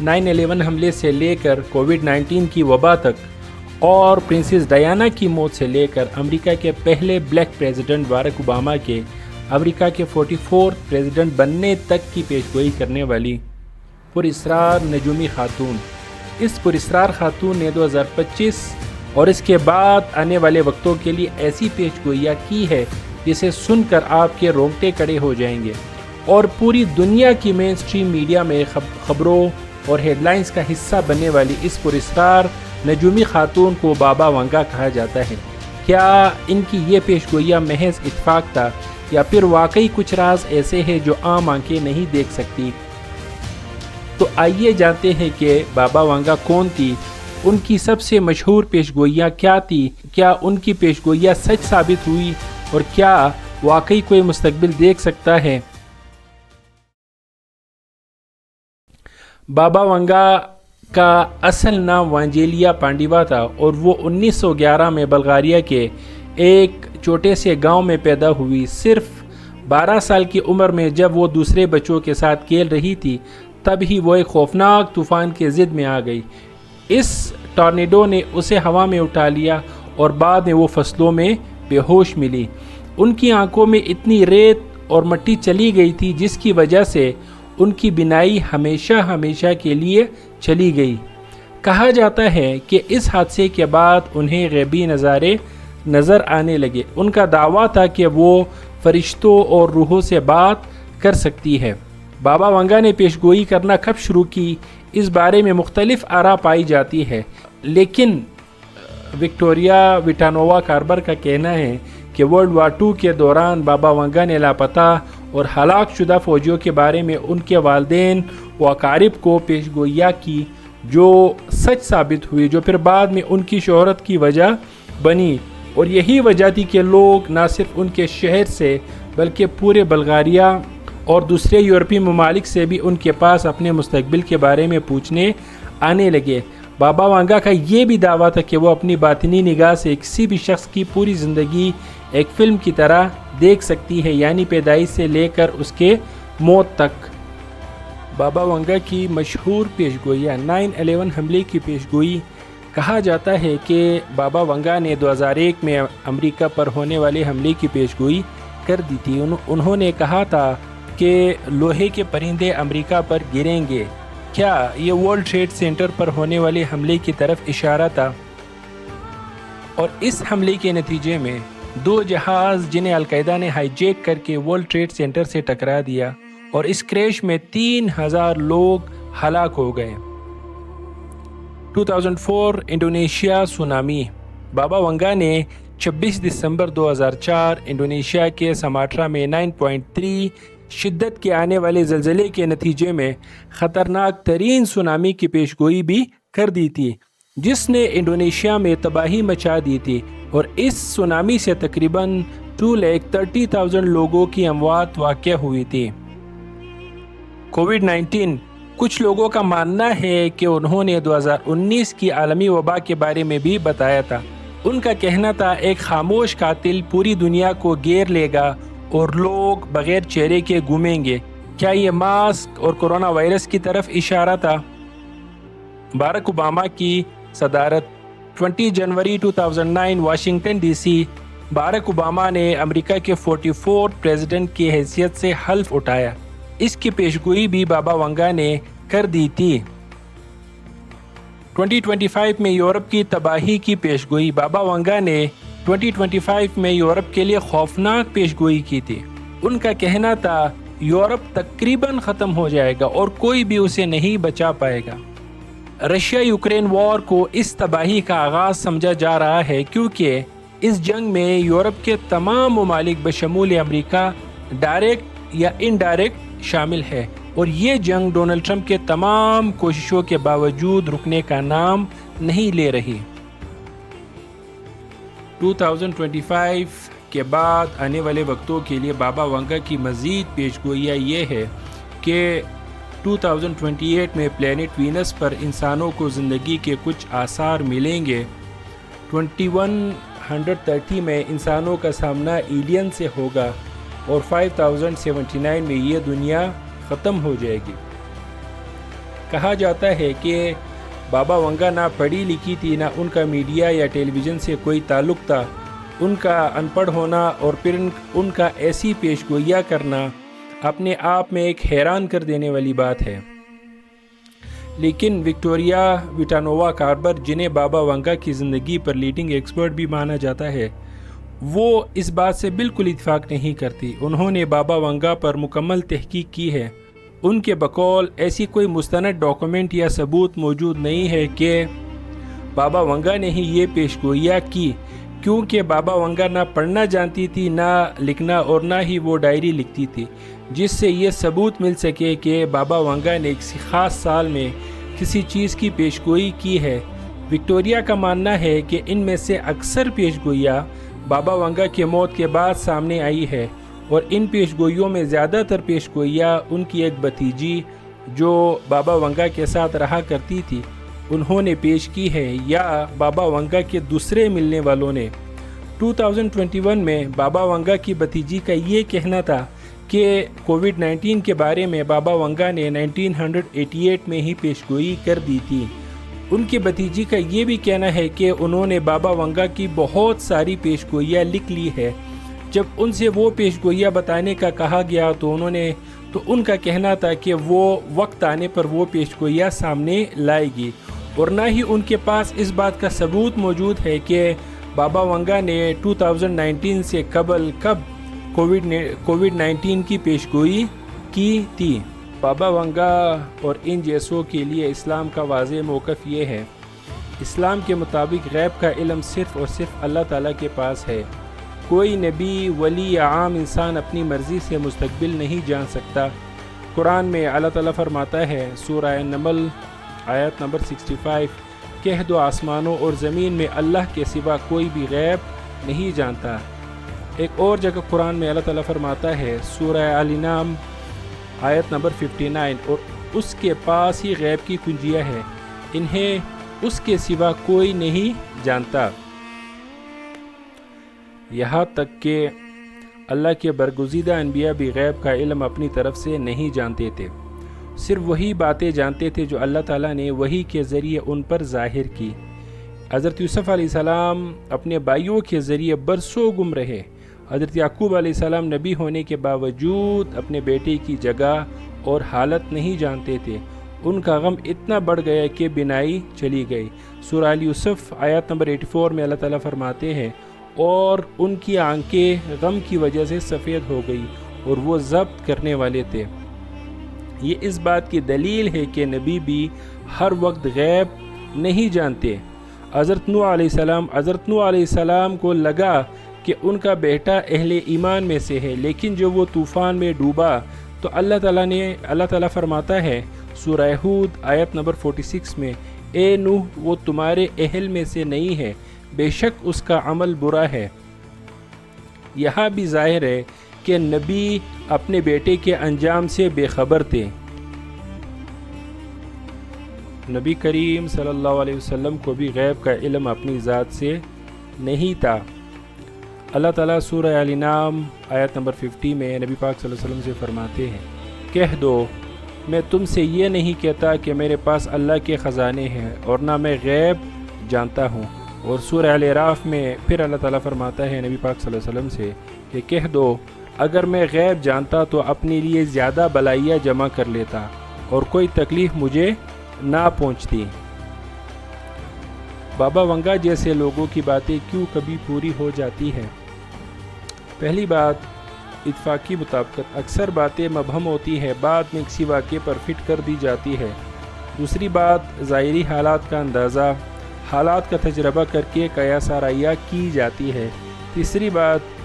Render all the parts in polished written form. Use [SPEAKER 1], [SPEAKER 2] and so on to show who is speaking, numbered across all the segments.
[SPEAKER 1] 9/11 حملے سے لے کر کووڈ-19 کی وبا تک اور پرنسس ڈیانا کی موت سے لے کر امریکہ کے پہلے بلیک پریزیڈنٹ باراک اوباما کے امریکہ کے 44 پریزیڈنٹ بننے تک کی پیشگوئی کرنے والی پراسرار نجومی خاتون. اس پراسرار خاتون نے 2025 اور اس کے بعد آنے والے وقتوں کے لیے ایسی پیشگوئیاں کی ہے جسے سن کر آپ کے رونگٹے کھڑے ہو جائیں گے، اور پوری دنیا کی مین سٹریم میڈیا میں خبروں اور ہیڈ لائنز کا حصہ بننے والی اس پراسرار نجومی خاتون کو بابا ونگا کہا جاتا ہے. کیا ان کی یہ پیشگوئیاں محض اتفاق تھا یا پھر واقعی کچھ راز ایسے ہیں جو عام آنکھیں نہیں دیکھ سکتی؟ تو آئیے جانتے ہیں کہ بابا ونگا کون تھی، ان کی سب سے مشہور پیشگوئیاں کیا تھی، کیا ان کی پیشگوئیاں سچ ثابت ہوئی اور کیا واقعی کوئی مستقبل دیکھ سکتا ہے؟ بابا ونگا کا اصل نام وانجیلیا پانڈیوا تھا اور وہ 1911 میں بلغاریہ کے ایک چھوٹے سے گاؤں میں پیدا ہوئی. صرف 12 سال کی عمر میں جب وہ دوسرے بچوں کے ساتھ کھیل رہی تھی تب ہی وہ ایک خوفناک طوفان کے زد میں آ گئی. اس ٹارنیڈو نے اسے ہوا میں اٹھا لیا اور بعد میں وہ فصلوں میں بے ہوش ملی. ان کی آنکھوں میں اتنی ریت اور مٹی چلی گئی تھی جس کی وجہ سے ان کی بینائی ہمیشہ کے لیے چلی گئی. کہا جاتا ہے کہ اس حادثے کے بعد انہیں غیبی نظارے نظر آنے لگے. ان کا دعویٰ تھا کہ وہ فرشتوں اور روحوں سے بات کر سکتی ہے. بابا ونگا نے پیشگوئی کرنا کب شروع کی، اس بارے میں مختلف آراء پائی جاتی ہے، لیکن وکٹوریا وٹانووا کاربر کا کہنا ہے کہ ورلڈ وار 2 کے دوران بابا ونگا نے لاپتہ اور ہلاک شدہ فوجیوں کے بارے میں ان کے والدین و اقارب کو پیشگوئیاں کی جو سچ ثابت ہوئی، جو پھر بعد میں ان کی شہرت کی وجہ بنی. اور یہی وجہ تھی کہ لوگ نہ صرف ان کے شہر سے بلکہ پورے بلغاریہ اور دوسرے یورپی ممالک سے بھی ان کے پاس اپنے مستقبل کے بارے میں پوچھنے آنے لگے. بابا ونگا کا یہ بھی دعویٰ تھا کہ وہ اپنی باطنی نگاہ سے کسی بھی شخص کی پوری زندگی ایک فلم کی طرح دیکھ سکتی ہے، یعنی پیدائش سے لے کر اس کے موت تک. بابا ونگا کی مشہور پیشگوئیاں 9/11 حملے کی پیشگوئی. کہا جاتا ہے کہ بابا ونگا نے 2001 میں امریکہ پر ہونے والے حملے کی پیشگوئی کر دی تھی. انہوں نے کہا تھا کہ لوہے کے پرندے امریکہ پر گریں گے. کیا یہ ورلڈ ٹریڈ سینٹر پر ہونے والے حملے کی طرف اشارہ تھا؟ اور اس حملے کے نتیجے میں 2 جہاز جنہیں القاعدہ نے ہائی جیک کر کے ورلڈ ٹریڈ سینٹر سے ٹکرا دیا اور اس کریش میں 3000 لوگ ہلاک ہو گئے. 2004 انڈونیشیا سونامی. بابا ونگا نے 26 دسمبر 2004 انڈونیشیا کے سماٹرا میں 9.3 شدت کے آنے والے زلزلے کے نتیجے میں خطرناک ترین سونامی کی پیشگوئی بھی کر دی تھی جس نے انڈونیشیا میں تباہی مچا دی تھی، اور اس سونامی سے تقریباً 230,000 لوگوں کی اموات واقع ہوئی تھی. کووڈ-19. کچھ لوگوں کا ماننا ہے کہ انہوں نے 2019 کی عالمی وبا کے بارے میں بھی بتایا تھا. ان کا کہنا تھا ایک خاموش قاتل پوری دنیا کو گھیر لے گا اور لوگ بغیر چہرے کے گھومیں گے. کیا یہ ماسک اور کرونا وائرس کی طرف اشارہ تھا؟ باراک اوباما کی صدارت. 20 جنوری 2009 Washington D C. Barack Obama نے امریکہ کے 44 پریزیڈنٹ کی حیثیت سے حلف اٹھایا. اس کی پیشگوئی بھی بابا ونگا نے کر دی تھی. 2025 میں یورپ کی تباہی کی پیشگوئی. بابا ونگا نے 2025 میں یورپ کے لیے خوفناک پیشگوئی کی تھی. ان کا کہنا تھا یورپ تقریباً ختم ہو جائے گا اور کوئی بھی اسے نہیں بچا پائے گا. رشیا یوکرین وار کو اس تباہی کا آغاز سمجھا جا رہا ہے کیونکہ اس جنگ میں یورپ کے تمام ممالک بشمول امریکہ ڈائریکٹ یا انڈائریکٹ شامل ہے، اور یہ جنگ ڈونلڈ ٹرمپ کے تمام کوششوں کے باوجود رکنے کا نام نہیں لے رہی. 2025 کے بعد آنے والے وقتوں کے لیے بابا ونگا کی مزید پیشگوئیاں یہ ہے کہ 2028 میں پلینٹ وینس پر انسانوں کو زندگی کے کچھ آثار ملیں گے. 2130 میں انسانوں کا سامنا ایلین سے ہوگا اور 5079 میں یہ دنیا ختم ہو جائے گی. کہا جاتا ہے کہ بابا ونگا نہ پڑھی لکھی تھی، نہ ان کا میڈیا یا ٹیلی ویژن سے کوئی تعلق تھا۔ ان کا ان پڑھ ہونا اور پھر ان کا ایسی پیش گوئیاں کرنا اپنے آپ میں ایک حیران کر دینے والی بات ہے۔ لیکن وکٹوریا وٹانووا کاربر، جنہیں بابا ونگا کی زندگی پر لیڈنگ ایکسپرٹ بھی مانا جاتا ہے، وہ اس بات سے بالکل اتفاق نہیں کرتی۔ انہوں نے بابا ونگا پر مکمل تحقیق کی ہے۔ ان کے بقول ایسی کوئی مستند ڈاکومنٹ یا ثبوت موجود نہیں ہے کہ بابا ونگا نے ہی یہ پیش گوئیاں کی، کیونکہ بابا ونگا نہ پڑھنا جانتی تھی، نہ لکھنا، اور نہ ہی وہ ڈائری لکھتی تھی، جس سے یہ ثبوت مل سکے کہ بابا ونگا نے کسی خاص سال میں کسی چیز کی پیش گوئی کی ہے۔ وکٹوریا کا ماننا ہے کہ ان میں سے اکثر پیش گوئیاں بابا ونگا کے موت کے بعد سامنے آئی ہے، اور ان پیش گوئیوں میں زیادہ تر پیش گوئیاں ان کی ایک بھتیجی جو بابا ونگا کے ساتھ رہا کرتی تھی انہوں نے پیش کی ہے، یا بابا ونگا کے دوسرے ملنے والوں نے۔ 2021 میں بابا ونگا کی بھتیجی کا یہ کہنا تھا کہ کووڈ-19 کے بارے میں بابا ونگا نے 1988 میں ہی پیش گوئی کر دی تھی۔ ان کی بھتیجی کا یہ بھی کہنا ہے کہ انہوں نے بابا ونگا کی بہت ساری پیش گوئیاں لکھ لی ہے۔ جب ان سے وہ پیش گوئیاں بتانے کا کہا گیا تو ان کا کہنا تھا کہ وہ وقت آنے پر وہ پیش گوئیاں سامنے لائے گی، اور نہ ہی ان کے پاس اس بات کا ثبوت موجود ہے کہ بابا ونگا نے 2019 سے قبل کب کووڈ-19 کی پیش گوئی کی تھی۔ بابا ونگا اور ان جیسوں کے لیے اسلام کا واضح موقف یہ ہے: اسلام کے مطابق غیب کا علم صرف اور صرف اللہ تعالیٰ کے پاس ہے۔ کوئی نبی، ولی یا عام انسان اپنی مرضی سے مستقبل نہیں جان سکتا۔ قرآن میں اللہ تعالیٰ فرماتا ہے، سورہ نمل آیت نمبر 65، کہہ دو آسمانوں اور زمین میں اللہ کے سوا کوئی بھی غیب نہیں جانتا۔ ایک اور جگہ قرآن میں اللہ تعالیٰ فرماتا ہے، سورہ الانعام آیت نمبر 59، اور اس کے پاس ہی غیب کی کنجیاں ہیں، انہیں اس کے سوا کوئی نہیں جانتا۔ یہاں تک کہ اللہ کے برگزیدہ انبیاء بھی غیب کا علم اپنی طرف سے نہیں جانتے تھے، صرف وہی باتیں جانتے تھے جو اللہ تعالیٰ نے وحی کے ذریعے ان پر ظاہر کی۔ حضرت یوسف علیہ السلام اپنے بھائیوں کے ذریعے برسوں گم رہے۔ حضرت یعقوب علیہ السلام نبی ہونے کے باوجود اپنے بیٹے کی جگہ اور حالت نہیں جانتے تھے۔ ان کا غم اتنا بڑھ گیا کہ بینائی چلی گئی۔ سورہ یوسف آیت نمبر 84 میں اللہ تعالیٰ فرماتے ہیں، اور ان کی آنکھیں غم کی وجہ سے سفید ہو گئی اور وہ ضبط کرنے والے تھے۔ یہ اس بات کی دلیل ہے کہ نبی بھی ہر وقت غیب نہیں جانتے۔ حضرت نوح علیہ السلام کو لگا کہ ان کا بیٹا اہل ایمان میں سے ہے، لیکن جب وہ طوفان میں ڈوبا تو اللہ تعالیٰ فرماتا ہے سورہ ہود آیت نمبر 46 میں، اے نوح وہ تمہارے اہل میں سے نہیں ہے، بے شک اس کا عمل برا ہے۔ یہاں بھی ظاہر ہے کہ نبی اپنے بیٹے کے انجام سے بے خبر تھے۔ نبی کریم صلی اللہ علیہ وسلم کو بھی غیب کا علم اپنی ذات سے نہیں تھا۔ اللہ تعالیٰ سورہ الانعام آیت نمبر 50 میں نبی پاک صلی اللہ علیہ وسلم سے فرماتے ہیں، کہہ دو میں تم سے یہ نہیں کہتا کہ میرے پاس اللہ کے خزانے ہیں اور نہ میں غیب جانتا ہوں۔ اور سورہ الاعراف میں پھر اللہ تعالیٰ فرماتا ہے نبی پاک صلی اللہ علیہ وسلم سے کہ کہہ دو اگر میں غیب جانتا تو اپنے لیے زیادہ بلائیاں جمع کر لیتا اور کوئی تکلیف مجھے نہ پہنچتی۔ بابا ونگا جیسے لوگوں کی باتیں کیوں کبھی پوری ہو جاتی ہیں؟ پہلی بات، اتفاقی مطابقت۔ اکثر باتیں مبہم ہوتی ہے، بعد میں کسی واقعے پر فٹ کر دی جاتی ہے۔ دوسری بات، ظاہری حالات کا اندازہ، حالات کا تجربہ کر کے قیاس آرائیہ کی جاتی ہے۔ تیسری بات،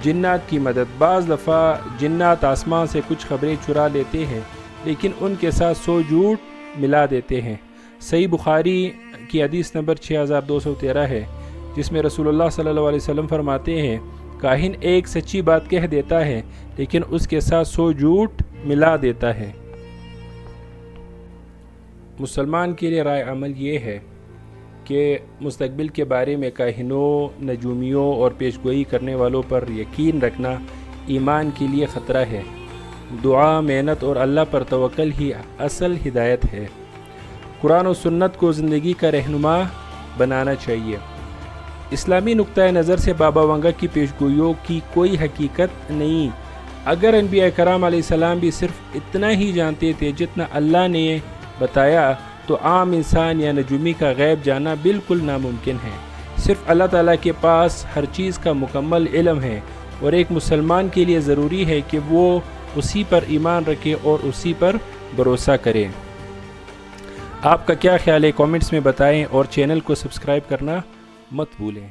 [SPEAKER 1] جنات کی مدد۔ بعض دفعہ جنات آسمان سے کچھ خبریں چرا لیتے ہیں لیکن ان کے ساتھ 100 جھوٹ ملا دیتے ہیں۔ صحیح بخاری کی حدیث نمبر 6213 ہے، جس میں رسول اللہ صلی اللہ علیہ وسلم فرماتے ہیں، کاہن ایک سچی بات کہہ دیتا ہے لیکن اس کے ساتھ 100 جھوٹ ملا دیتا ہے۔ مسلمان کے لیے رائے عمل یہ ہے کہ مستقبل کے بارے میں کاہنوں، نجومیوں اور پیشگوئی کرنے والوں پر یقین رکھنا ایمان کے لیے خطرہ ہے۔ دعا، محنت اور اللہ پر توکل ہی اصل ہدایت ہے۔ قرآن و سنت کو زندگی کا رہنما بنانا چاہیے۔ اسلامی نقطۂ نظر سے بابا وانگا کی پیشگوئیوں کی کوئی حقیقت نہیں۔ اگر انبیاء کرام علیہ السلام بھی صرف اتنا ہی جانتے تھے جتنا اللہ نے بتایا، تو عام انسان یا نجومی کا غیب جاننا بالکل ناممکن ہے۔ صرف اللہ تعالیٰ کے پاس ہر چیز کا مکمل علم ہے، اور ایک مسلمان کے لیے ضروری ہے کہ وہ اسی پر ایمان رکھے اور اسی پر بھروسہ کرے۔ آپ کا کیا خیال ہے؟ کامنٹس میں بتائیں، اور چینل کو سبسکرائب کرنا مت بھولیں۔